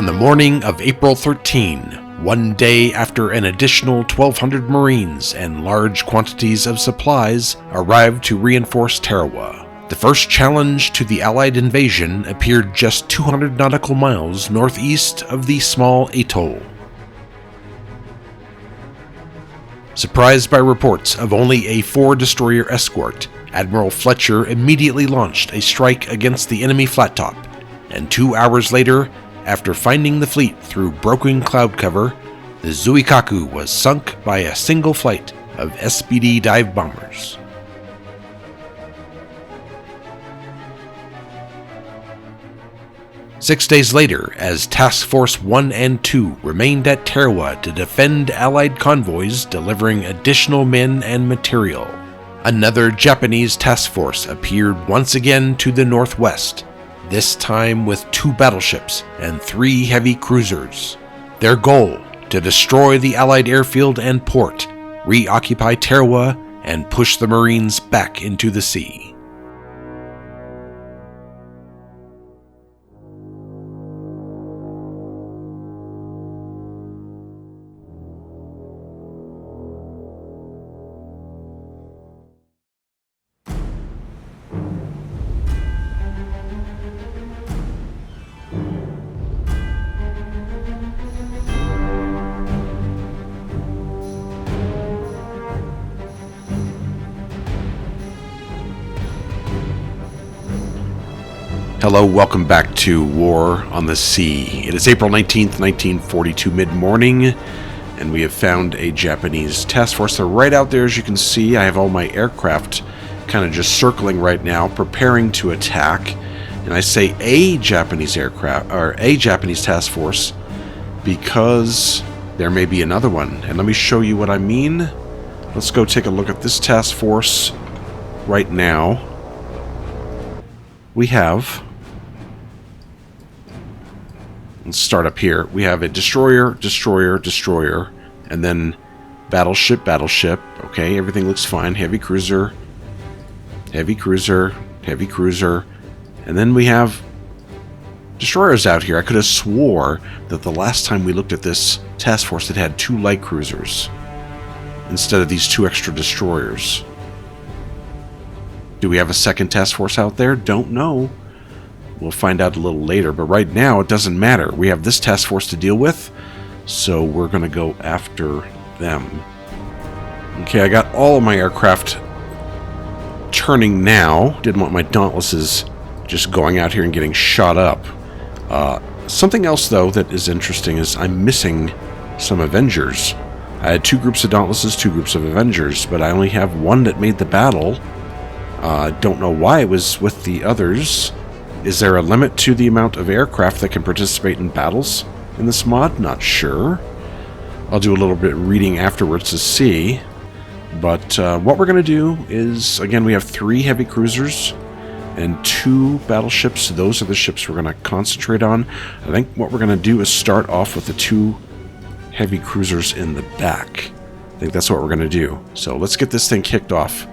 On the morning of April 13, one day after an additional 1,200 Marines and large quantities of supplies arrived to reinforce Tarawa, the first challenge to the Allied invasion appeared just 200 nautical miles northeast of the small atoll. Surprised by reports of only a 4-destroyer escort, Admiral Fletcher immediately launched a strike against the enemy flat top, and 2 hours later, after finding the fleet through broken cloud cover, the Zuikaku was sunk by a single flight of SBD dive bombers. Six days later, as Task Force 1 and 2 remained at Tarawa to defend Allied convoys delivering additional men and material, another Japanese task force appeared once again to the northwest, this time with 2 battleships and 3 heavy cruisers. Their goal, to destroy the Allied airfield and port, reoccupy Tarawa, and push the Marines back into the sea. Hello, welcome back to War on the Sea. It is April 19th, 1942 mid-morning, and we have found a Japanese task force. They're right out there, as you can see. I have all my aircraft kind of just circling right now, preparing to attack. And I say a Japanese aircraft, or a Japanese task force, because there may be another one. And let me show you what I mean. Let's go take a look at this task force right now. We have... Let's start up here. We have a destroyer, destroyer, destroyer, and then battleship, battleship. Okay, everything looks fine. Heavy cruiser, heavy cruiser, heavy cruiser, and then we have destroyers out here. I could have swore that the last time we looked at this task force it had 2 light cruisers instead of these 2 extra destroyers. Do we have a second task force out there? Don't know. We'll find out a little later, but right now it doesn't matter. We have this task force to deal with, so we're going to go after them. Okay, I got all of my aircraft turning now. Didn't want my Dauntlesses just going out here and getting shot up. Something else, though, that is interesting is I'm missing some Avengers. I had 2 groups of Dauntlesses, 2 groups of Avengers, but I only have 1 that made the battle. Don't know why it was with the others. Is there a limit to the amount of aircraft that can participate in battles in this mod? Not sure. I'll do a little bit of reading afterwards to see. But what we're going to do is, again, we have 3 heavy cruisers and 2 battleships. Those are the ships we're going to concentrate on. I think what we're going to do is start off with the 2 heavy cruisers in the back. I think that's what we're going to do. So let's get this thing kicked off.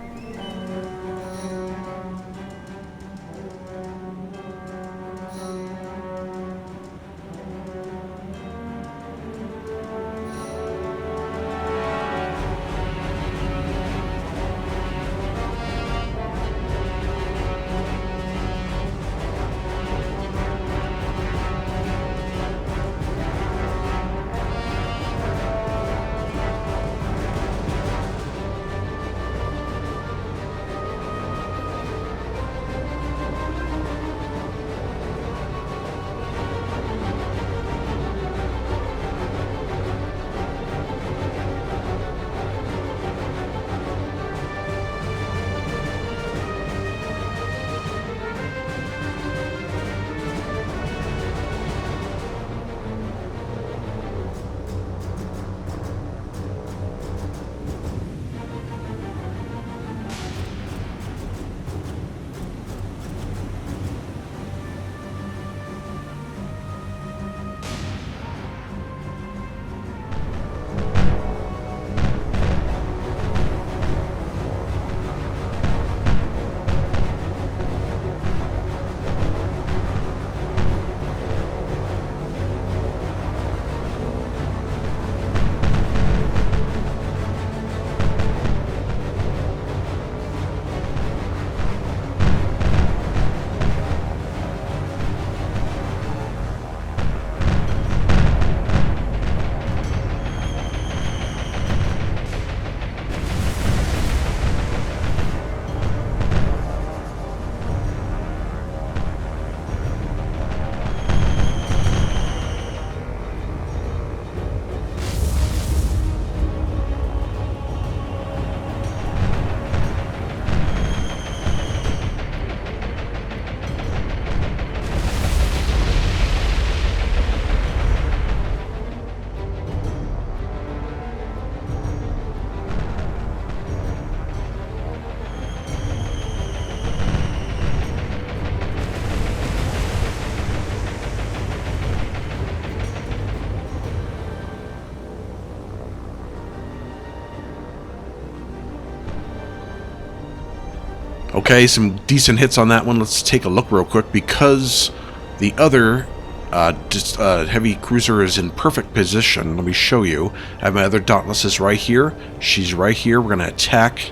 Okay, some decent hits on that one. Let's take a look real quick, because the other heavy cruiser is in perfect position. Let me show you. I have my other Dauntless right here. She's right here. We're going to attack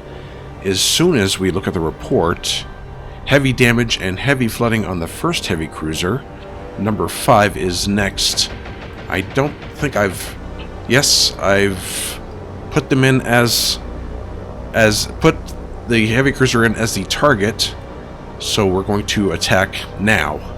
as soon as we look at the report. Heavy damage and heavy flooding on the first heavy cruiser. Number 5 is next. I don't think I've... Yes, I've put them in as put the heavy cruiser in as the target. So we're going to attack now.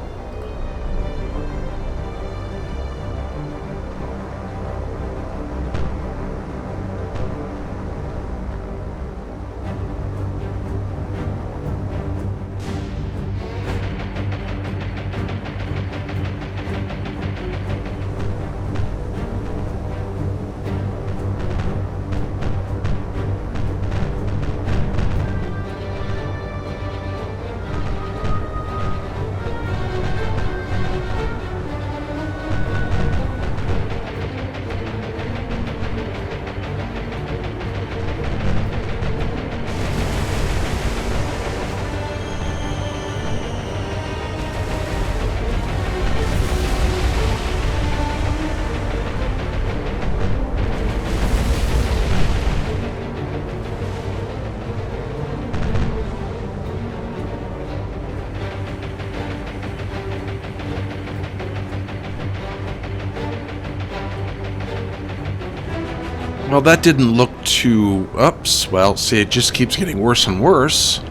Well, that didn't look too... Oops. Well, see, it just keeps getting worse and worse.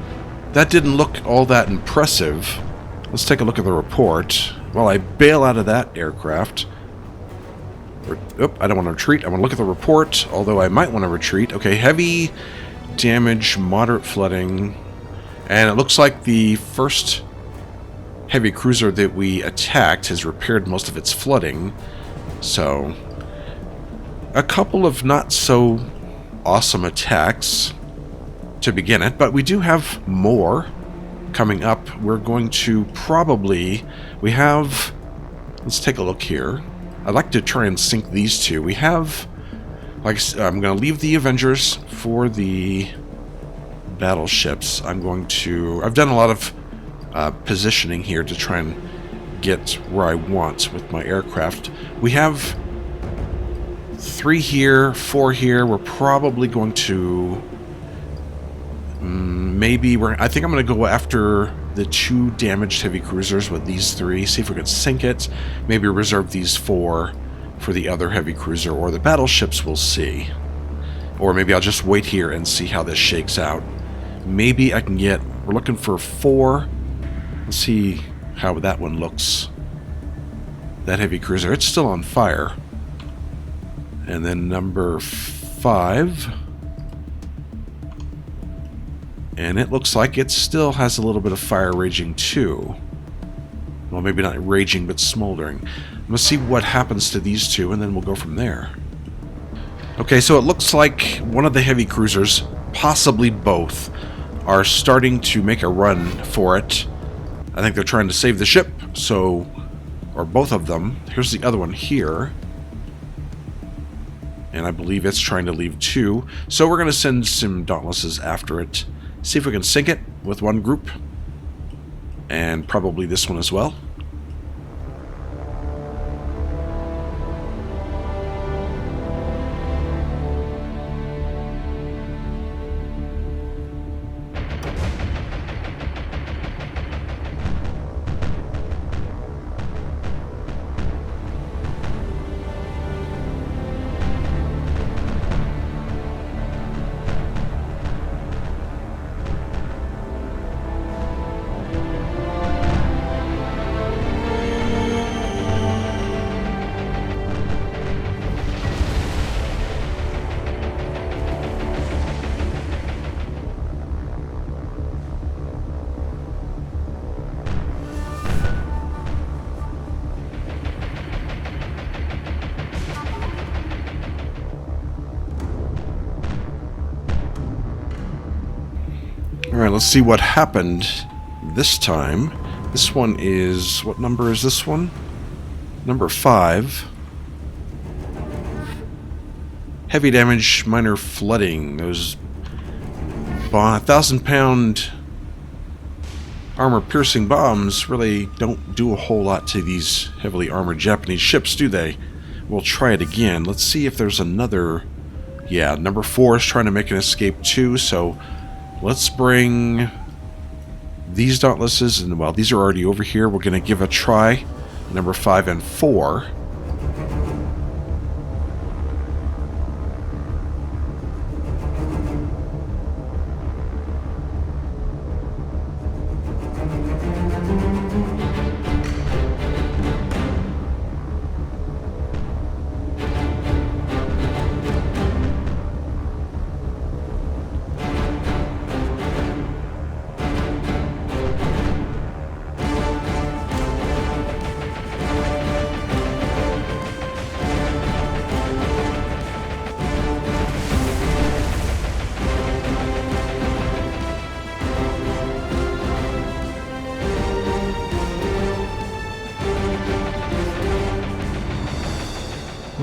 That didn't look all that impressive. Let's take a look at the report. Well, I bail out of that aircraft. Oop, I don't want to retreat. I want to look at the report, although I might want to retreat. Okay, heavy damage, moderate flooding. And it looks like the first heavy cruiser that we attacked has repaired most of its flooding. So... a couple of not so awesome attacks to begin it, but we do have more coming up. We're going to probably... we have... let's take a look here. I'd like to try and sync these two. We have... like I said, I'm going to leave the Avengers for the battleships. I'm going to... I've done a lot of positioning here to try and get where I want with my aircraft. We have 3 here, 4 here. We're probably going to... maybe we're... I think I'm going to go after the 2 damaged heavy cruisers with these 3. See if we can sink it. Maybe reserve these 4 for the other heavy cruiser or the battleships. We'll see. Or maybe I'll just wait here and see how this shakes out. Maybe I can get... we're looking for 4. Let's see how that one looks. That heavy cruiser. It's still on fire. And then number 5. And it looks like it still has a little bit of fire raging too. Well, maybe not raging, but smoldering. I'm going to see what happens to these 2, and then we'll go from there. Okay, so it looks like one of the heavy cruisers, possibly both, are starting to make a run for it. I think they're trying to save the ship, so... or both of them. Here's the other one here. And I believe it's trying to leave too. So we're going to send some Dauntlesses after it. See if we can sink it with one group. And probably this one as well. Alright, let's see what happened this time. This one is... what number is this one? Number 5. Heavy damage, minor flooding. Those 1,000-pound armor-piercing bombs really don't do a whole lot to these heavily armored Japanese ships, do they? We'll try it again. Let's see if there's another... Yeah, number 4 is trying to make an escape too, so let's bring these Dauntlesses, and well, these are already over here. We're going to give a try. Number 5 and 4.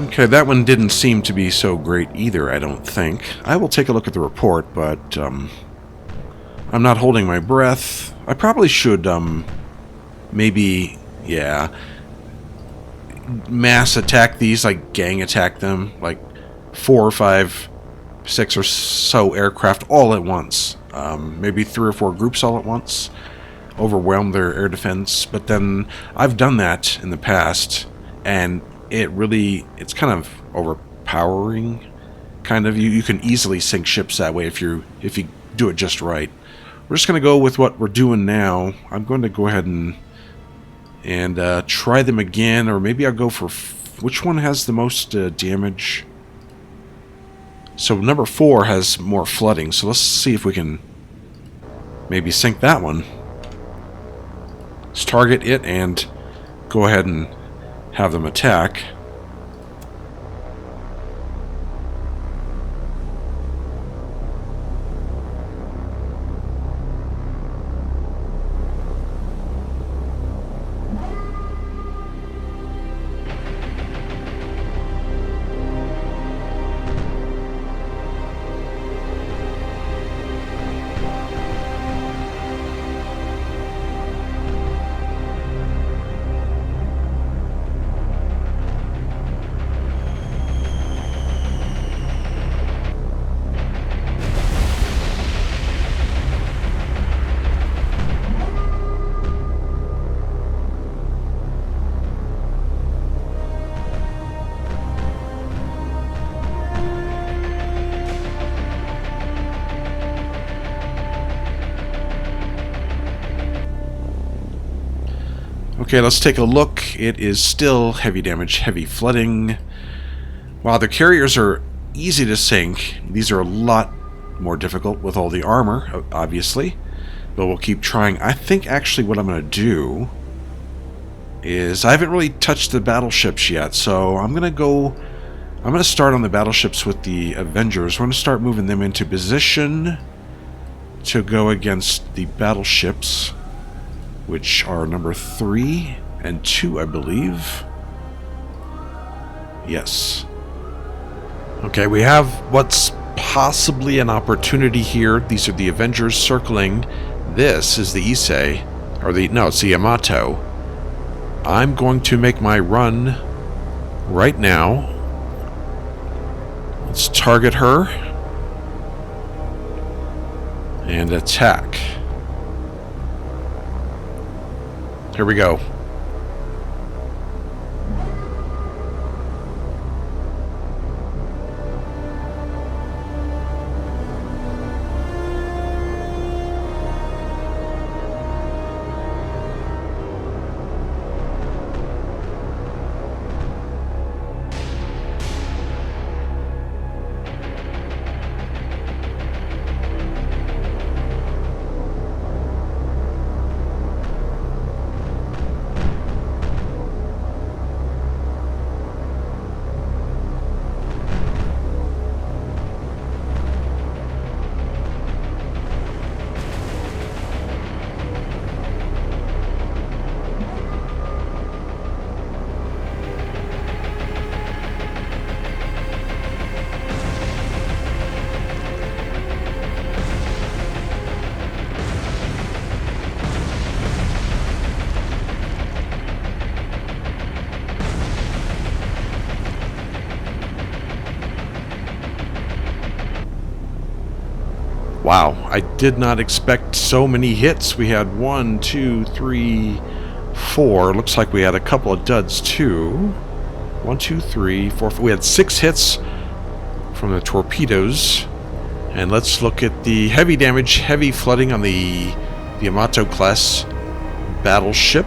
Okay, that one didn't seem to be so great either, I don't think. I will take a look at the report, but I'm not holding my breath. I probably should, maybe, yeah, mass attack these, like gang attack them, like 4 or 5, 6 or so aircraft all at once. Maybe 3 or 4 groups all at once. Overwhelm their air defense, but then I've done that in the past, and it's kind of overpowering, kind of. You can easily sink ships that way if you do it just right. We're just going to go with what we're doing now. I'm going to go ahead and try them again, or maybe I'll go for which one has the most damage. So number 4 has more flooding, so let's see if we can maybe sink that one. Let's target it and go ahead and have them attack. Okay, let's take a look. It is still heavy damage, heavy flooding. While the carriers are easy to sink, these are a lot more difficult with all the armor, obviously. But we'll keep trying. I think actually what I'm going to do is I haven't really touched the battleships yet, so I'm going to start on the battleships with the Avengers. We're going to start moving them into position to go against the battleships, which are number 3 and 2, I believe. Yes. Okay, we have what's possibly an opportunity here. These are the Avengers circling. This is the Issei, it's the Yamato. I'm going to make my run right now. Let's target her and attack. Here we go. I did not expect so many hits. We had 1, 2, 3, 4. Looks like we had a couple of duds too. 1, 2, 3, 4. We had 6 hits from the torpedoes. And let's look at the heavy damage, heavy flooding on the Yamato class battleship.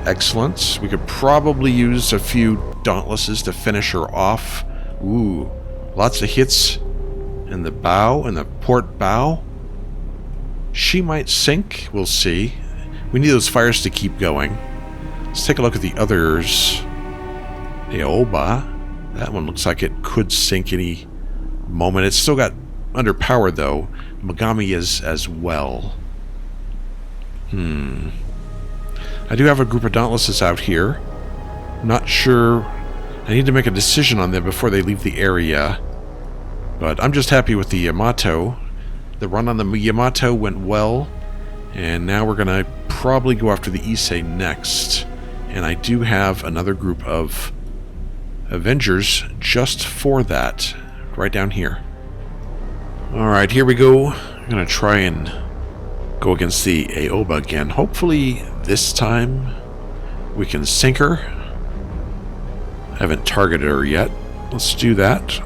Excellent. We could probably use a few dauntlesses to finish her off. Ooh, lots of hits in the bow, in the port bow. She might sink. We'll see. We need those fires to keep going. Let's take a look at the others. The Oba. That one looks like it could sink any moment. It's still got underpowered though. Megami is as well. I do have a group of dauntlesses out here. Not sure. I need to make a decision on them before they leave the area. But I'm just happy with the Yamato. The run on the Yamato went well. And now we're going to probably go after the Issei next. And I do have another group of Avengers just for that. Right down here. Alright, here we go. I'm going to try and go against the Aoba again. Hopefully this time we can sink her. I haven't targeted her yet. Let's do that.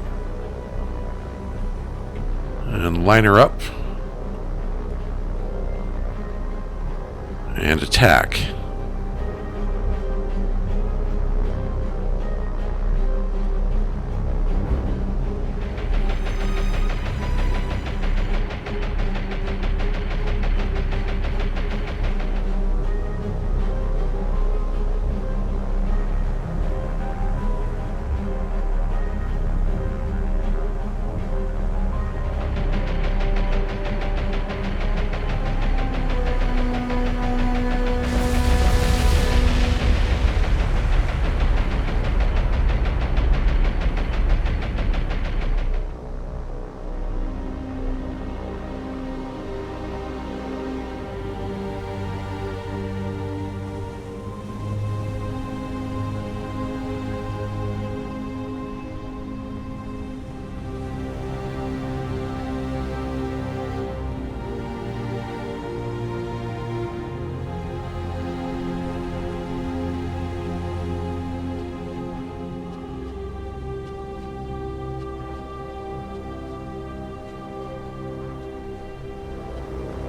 And line her up. And attack.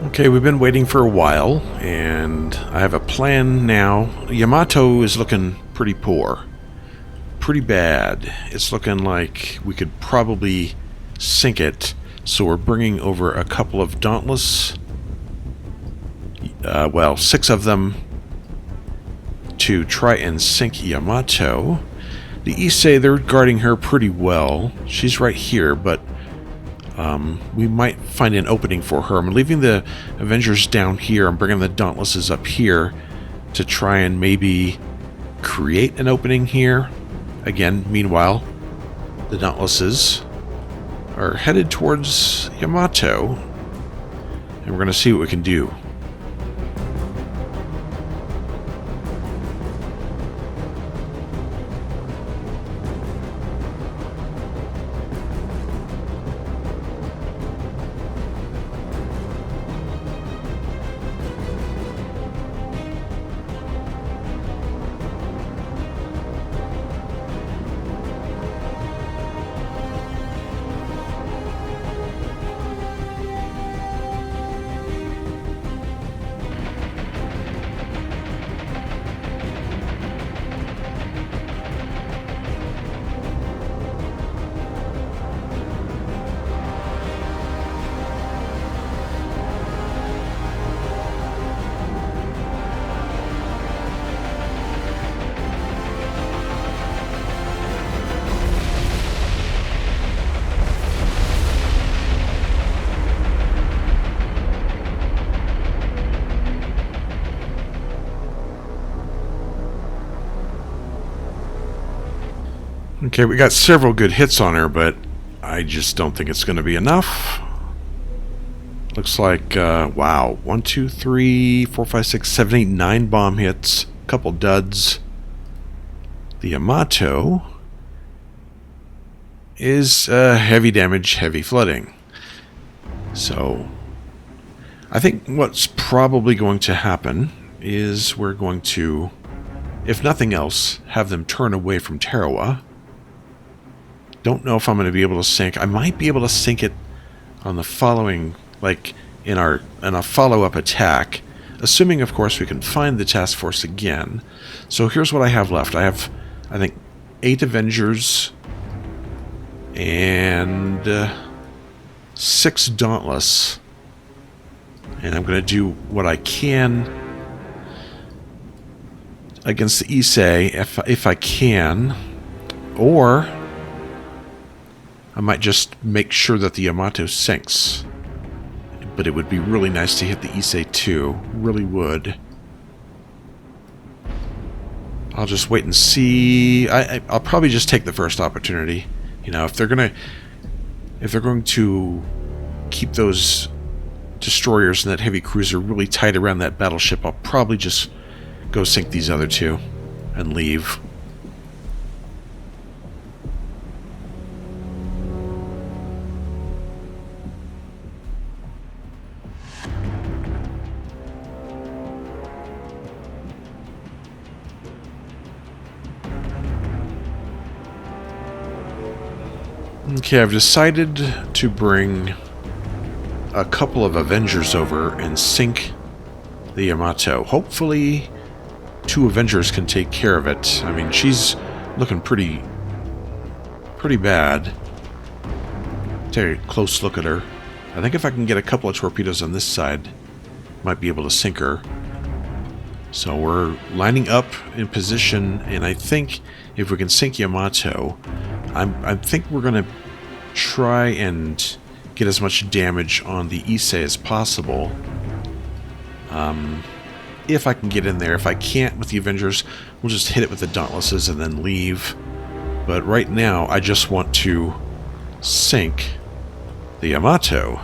Okay, we've been waiting for a while, and I have a plan now. Yamato is looking pretty poor. Pretty bad. It's looking like we could probably sink it, so we're bringing over a couple of Dauntless. Well, 6 of them to try and sink Yamato. The Issei, they're guarding her pretty well. She's right here, but we might find an opening for her. I'm leaving the Avengers down here. I'm bringing the Dauntlesses up here to try and maybe create an opening here. Again, meanwhile, the Dauntlesses are headed towards Yamato, and we're going to see what we can do. Okay, we got several good hits on her, but I just don't think it's going to be enough. Looks like, wow, 1, 2, 3, 4, 5, 6, 7, 8, 9 bomb hits, a couple duds. The Yamato is heavy damage, heavy flooding. So I think what's probably going to happen is we're going to, if nothing else, have them turn away from Tarawa. Don't know if I'm going to be able to sink. I might be able to sink it on the following, like in a follow-up attack, assuming, of course, we can find the task force again. So here's what I have left. I have, I think, 8 Avengers and 6 Dauntless. And I'm going to do what I can against the Issei if I can. Or I might just make sure that the Yamato sinks. But it would be really nice to hit the Issei too. Really would. I'll just wait and see. I'll probably just take the first opportunity. You know, if they're going to keep those destroyers and that heavy cruiser really tight around that battleship, I'll probably just go sink these other 2 and leave. Okay, I've decided to bring a couple of Avengers over and sink the Yamato. Hopefully 2 Avengers can take care of it. I mean, she's looking pretty bad. Take a close look at her. I think if I can get a couple of torpedoes on this side, might be able to sink her. So we're lining up in position, and I think if we can sink Yamato, I think we're going to try and get as much damage on the Issei as possible. If I can get in there. If I can't with the Avengers, we'll just hit it with the Dauntlesses and then leave. But right now, I just want to sink the Yamato.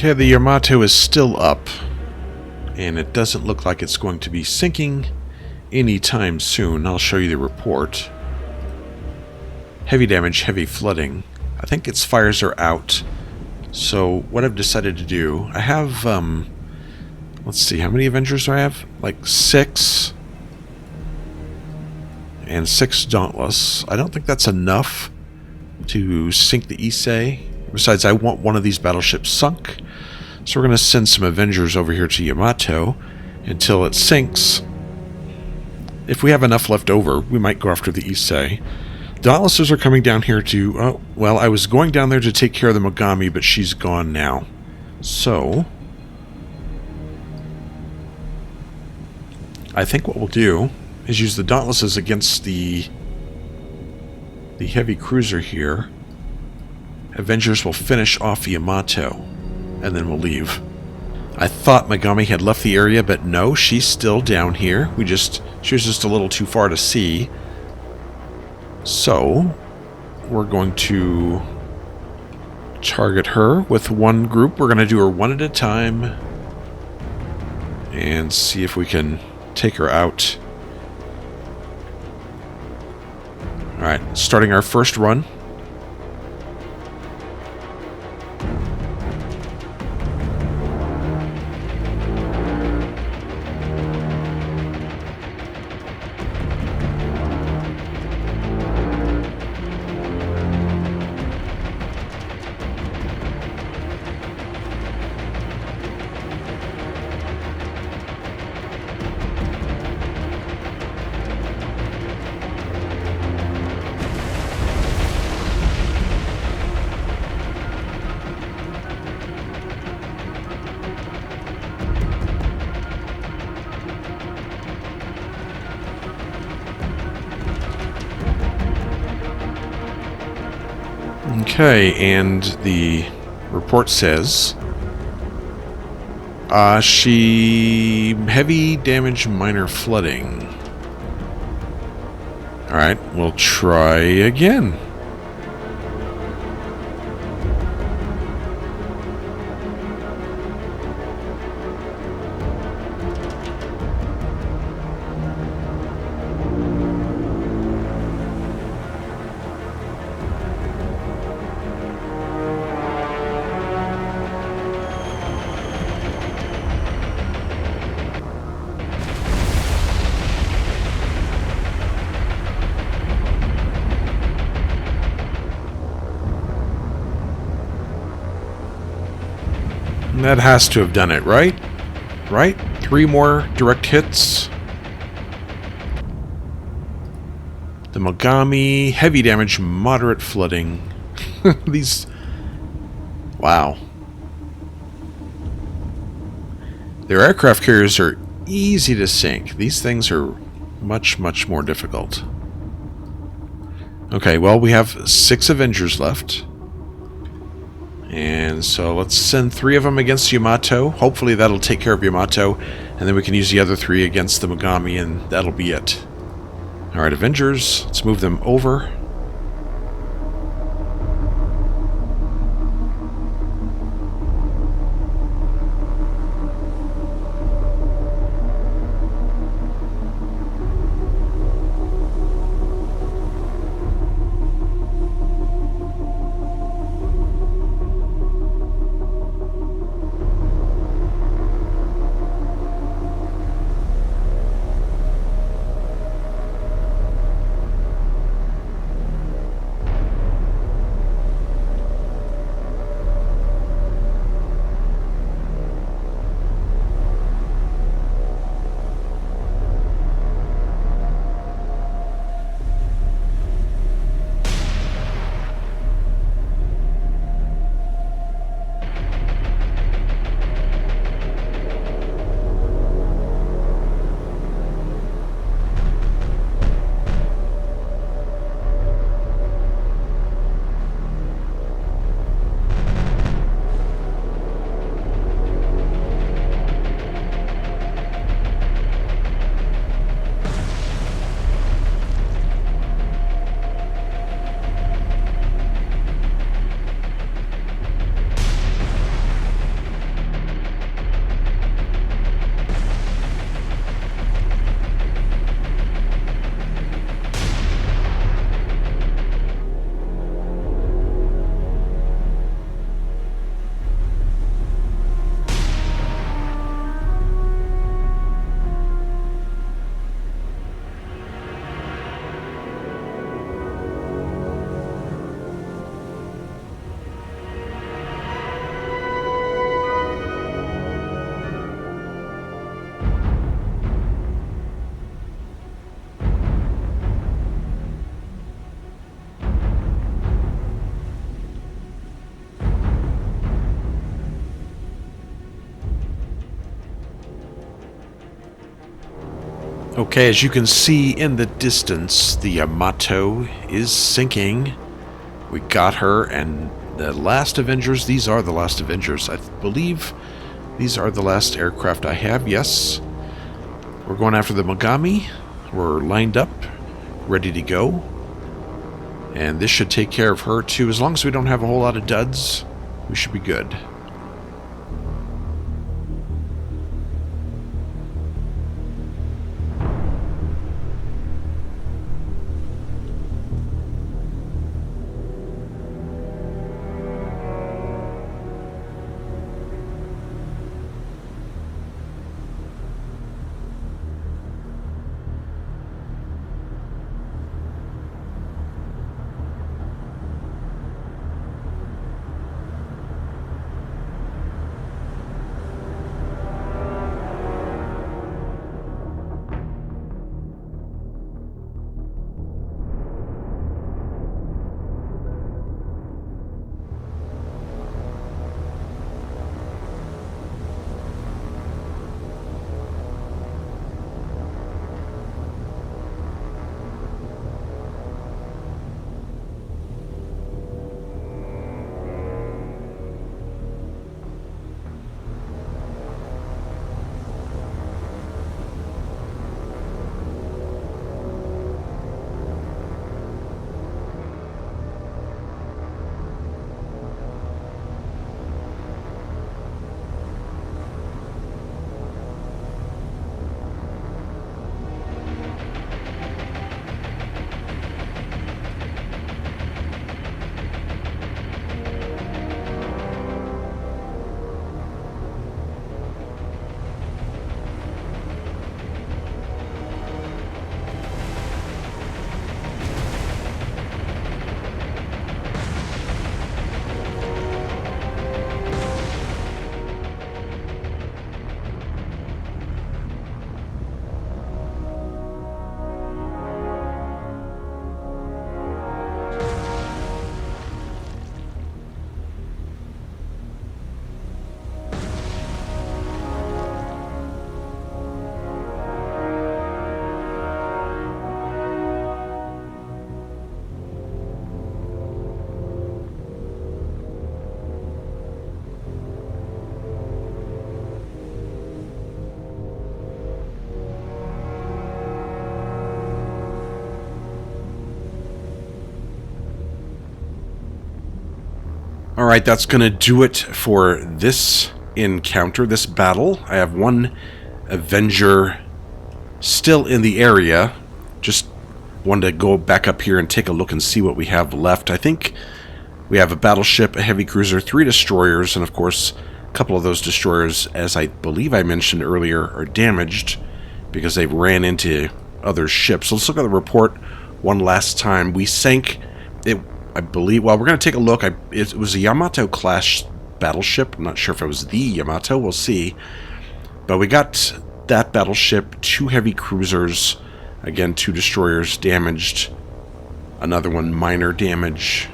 Okay, the Yamato is still up, and it doesn't look like it's going to be sinking anytime soon. I'll show you the report. Heavy damage, heavy flooding. I think its fires are out. So what I've decided to do, I have, let's see, how many Avengers do I have? Like 6. And 6 Dauntless. I don't think that's enough to sink the Issei. Besides, I want one of these battleships sunk. So we're going to send some Avengers over here to Yamato until it sinks. If we have enough left over, we might go after the Issei. Dauntlesses are coming down here to... Oh, well, I was going down there to take care of the Mogami, but she's gone now. So I think what we'll do is use the Dauntlesses against the heavy cruiser here. Avengers will finish off Yamato, and then we'll leave. I thought Megami had left the area, but no, she's still down here. She was just a little too far to see. So we're going to target her with one group. We're going to do her one at a time and see if we can take her out. Alright, starting our first run. Okay, and the report says she heavy damage, minor flooding. Alright, we'll try again. That has to have done it, right? Right? 3 more direct hits. The Mogami, heavy damage, moderate flooding. These... Wow. Their aircraft carriers are easy to sink. These things are much, much more difficult. Okay, well, we have 6 Avengers left. And so let's send 3 of them against Yamato. Hopefully that'll take care of Yamato. And then we can use the other 3 against the Mogami, and that'll be it. Alright, Avengers. Let's move them over. Okay, as you can see in the distance, the Yamato is sinking. We got her, and the last Avengers, these are the last Avengers. I believe these are the last aircraft I have, yes. We're going after the Mogami. We're lined up, ready to go. And this should take care of her too. As long as we don't have a whole lot of duds, we should be good. Alright, that's going to do it for this encounter, this battle. I have one Avenger still in the area. Just wanted to go back up here and take a look and see what we have left. I think we have a battleship, a heavy cruiser, 3 destroyers, and of course a couple of those destroyers, as I believe I mentioned earlier, are damaged because they ran into other ships. So let's look at the report one last time. We sank it, I believe. Well, we're going to take a look. It was a Yamato class battleship. I'm not sure if it was the Yamato. We'll see. But we got that battleship, 2 heavy cruisers, again 2 destroyers damaged, another one minor damage,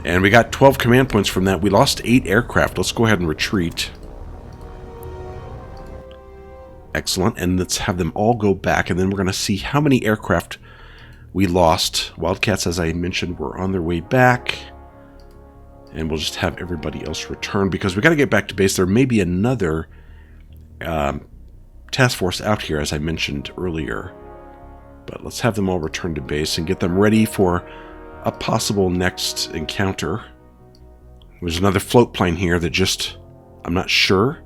and we got 12 command points from that. We lost 8 aircraft. Let's go ahead and retreat. Excellent, and let's have them all go back, and then we're going to see how many aircraft we lost. Wildcats, as I mentioned, were on their way back, and we'll just have everybody else return because we got to get back to base. There may be another task force out here, as I mentioned earlier, but let's have them all return to base and get them ready for a possible next encounter. There's another float plane here that just, I'm not sure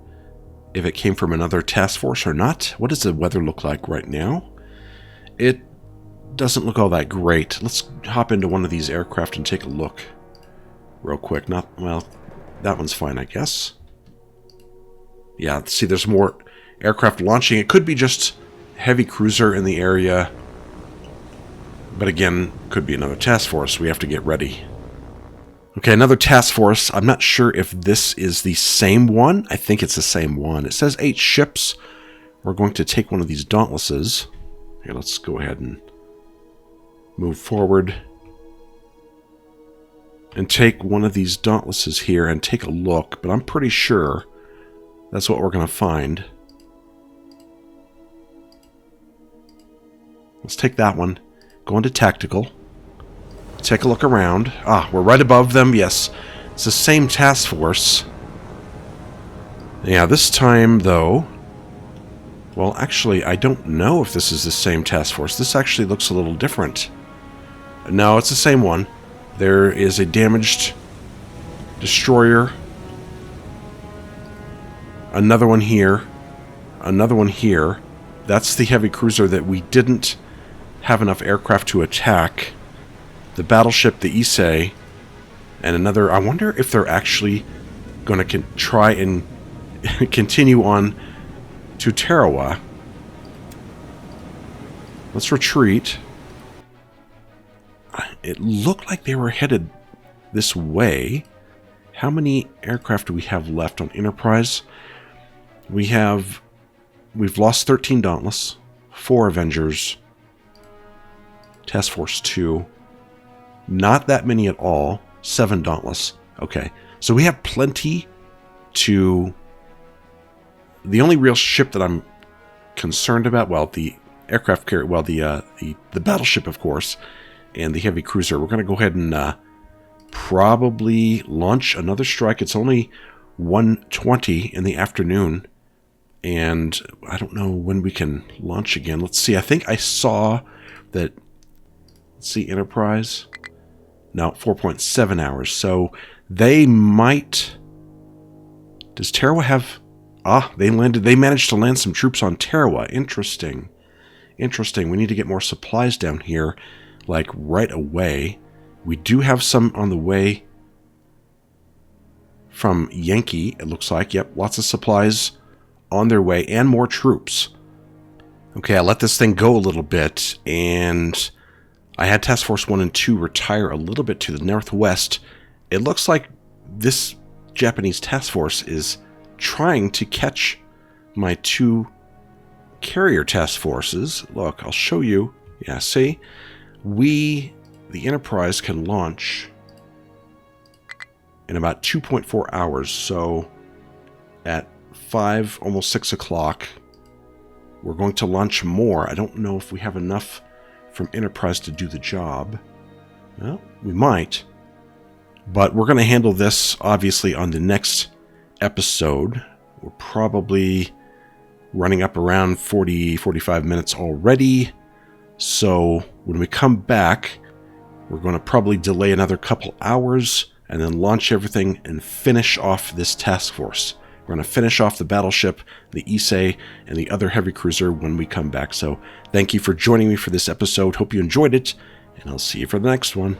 if it came from another task force or not. What does the weather look like right now? It doesn't look all that great. Let's hop into one of these aircraft and take a look real quick. Not, well, that one's fine, I guess. Yeah, see, there's more aircraft launching. It could be just heavy cruiser in the area, but again, could be another task force. We have to get ready. Okay, another task force. I'm not sure if this is the same one. I think it's the same one. It says 8 ships. We're going to take one of these Dauntlesses. Here, let's go ahead and move forward and take one of these Dauntlesses here and take a look, but I'm pretty sure that's what we're going to find. Let's take that one. Go into tactical. Take a look around. Ah, we're right above them. Yes, it's the same task force. Yeah, this time, though... Well, actually, I don't know if this is the same task force. This actually looks a little different. No, it's the same one. There is a damaged destroyer. Another one here. Another one here. That's the heavy cruiser that we didn't have enough aircraft to attack. The battleship, the Issei, and another... I wonder if they're actually going to try and continue on to Tarawa. Let's retreat. It looked like they were headed this way. How many aircraft do we have left on Enterprise? We've lost 13 Dauntless, 4 Avengers, Task Force 2. Not that many at all. 7 Dauntless. Okay, so we have plenty to... The only real ship that I'm concerned about, well, the aircraft carrier, well, the battleship, of course, and the heavy cruiser. We're going to go ahead and probably launch another strike. It's only 1:20 in the afternoon, and I don't know when we can launch again. Let's see. I think I saw that... Let's see, Enterprise... No, 4.7 hours. So they might... Does Tarawa have... Ah, they managed to land some troops on Tarawa. Interesting. Interesting. We need to get more supplies down here, like right away. We do have some on the way from Yankee, it looks like. Yep, lots of supplies on their way and more troops. Okay, I let this thing go a little bit, and I had Task Force 1 and 2 retire a little bit to the northwest. It looks like this Japanese task force is trying to catch my 2 carrier task forces. Look, I'll show you. Yeah, see? The Enterprise, can launch in about 2.4 hours. So at 5, almost 6 o'clock, we're going to launch more. I don't know if we have enough from Enterprise to do the job. Well, we might. But we're going to handle this, obviously, on the next episode. We're probably running up around 40-45 minutes already. So when we come back, we're going to probably delay another couple hours and then launch everything and finish off this task force. We're going to finish off the battleship, the Issei, and the other heavy cruiser when we come back. So thank you for joining me for this episode. Hope you enjoyed it, and I'll see you for the next one.